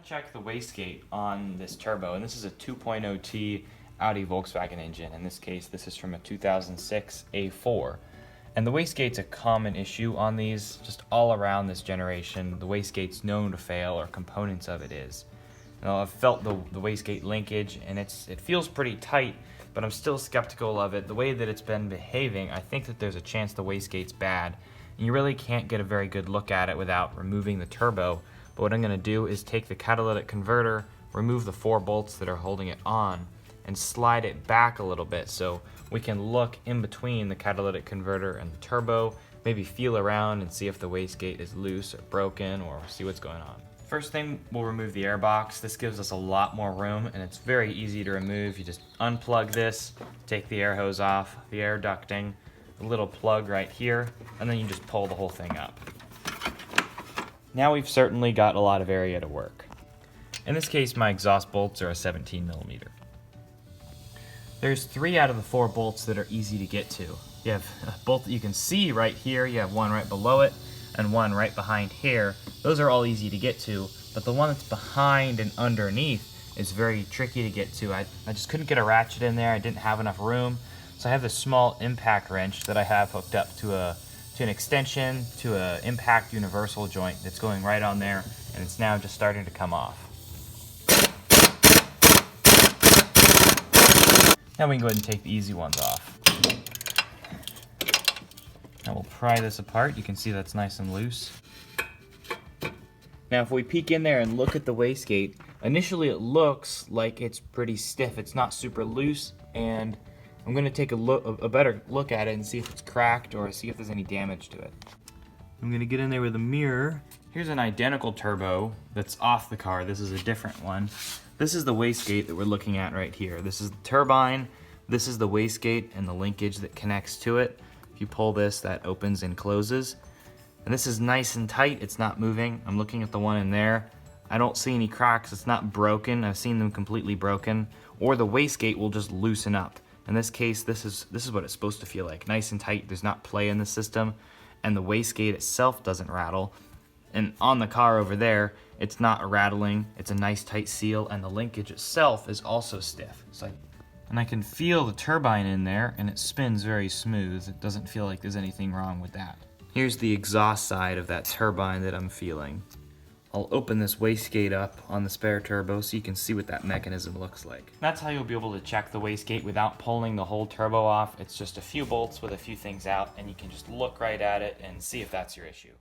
check the wastegate on this turbo, and this is a 2.0T Audi Volkswagen engine. In this case, this is from a 2006 A4. And the wastegate's a common issue on these, just all around this generation. The wastegate's known to fail, or components of it is. Now, I've felt the wastegate linkage, and it feels pretty tight, but I'm still skeptical of it. The way that it's been behaving, I think that there's a chance the wastegate's bad. And you really can't get a very good look at it without removing the turbo. But what I'm going to do is take the catalytic converter, remove the 4 bolts that are holding it on, and slide it back a little bit so we can look in between the catalytic converter and the turbo, maybe feel around and see if the wastegate is loose or broken, or see what's going on. First thing, we'll remove the air box. This gives us a lot more room, and it's very easy to remove. You just unplug this, take the air hose off, the air ducting, a little plug right here, and then you just pull the whole thing up. Now we've certainly got a lot of area to work. In this case, my exhaust bolts are a 17mm. There's 3 out of the 4 bolts that are easy to get to. You have a bolt that you can see right here, you have one right below it, and one right behind here. Those are all easy to get to, but the one that's behind and underneath is very tricky to get to. I just couldn't get a ratchet in there, I didn't have enough room, so I have this small impact wrench that I have hooked up to an extension, to an impact universal joint that's going right on there, and it's now just starting to come off. Now we can go ahead and take the easy ones off. Now we'll pry this apart. You can see that's nice and loose. Now if we peek in there and look at the wastegate, initially it looks like it's pretty stiff. It's not super loose, and I'm going to take a better look at it and see if it's cracked or see if there's any damage to it. I'm going to get in there with a mirror. Here's an identical turbo that's off the car. This is a different one. This is the wastegate that we're looking at right here. This is the turbine, this is the wastegate and the linkage that connects to it. If you pull this, that opens and closes. And this is nice and tight, it's not moving. I'm looking at the one in there. I don't see any cracks, it's not broken. I've seen them completely broken. Or the wastegate will just loosen up. In this case, this is what it's supposed to feel like. Nice and tight, there's not play in the system, and the wastegate itself doesn't rattle. And on the car over there, it's not rattling, it's a nice tight seal, and the linkage itself is also stiff. And I can feel the turbine in there, and it spins very smooth. It doesn't feel like there's anything wrong with that. Here's the exhaust side of that turbine that I'm feeling. I'll open this wastegate up on the spare turbo so you can see what that mechanism looks like. That's how you'll be able to check the wastegate without pulling the whole turbo off. It's just a few bolts with a few things out, and you can just look right at it and see if that's your issue.